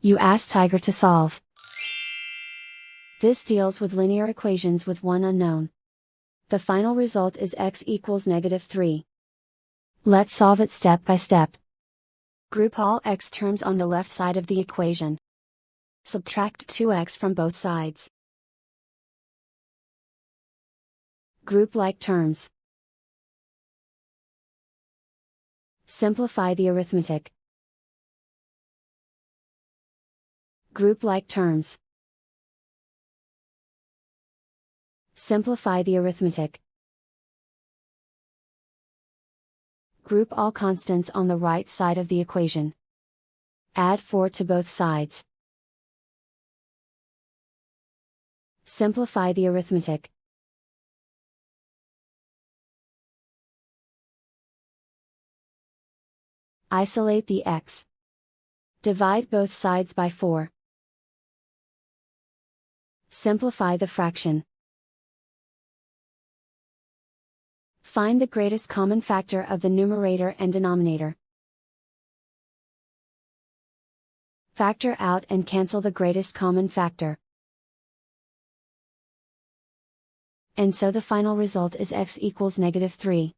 You ask Tiger to solve. This deals with linear equations with one unknown. The final result is x equals -3. Let's solve it step by step. Group all x terms on the left side of the equation. Subtract 2x from both sides. Group like terms. Simplify the arithmetic. Group like terms. Simplify the arithmetic. Group all constants on the right side of the equation. Add 4 to both sides. Simplify the arithmetic. Isolate the x. Divide both sides by 4. Simplify the fraction. Find the greatest common factor of the numerator and denominator. Factor out and cancel the greatest common factor. And so the final result is x equals -3.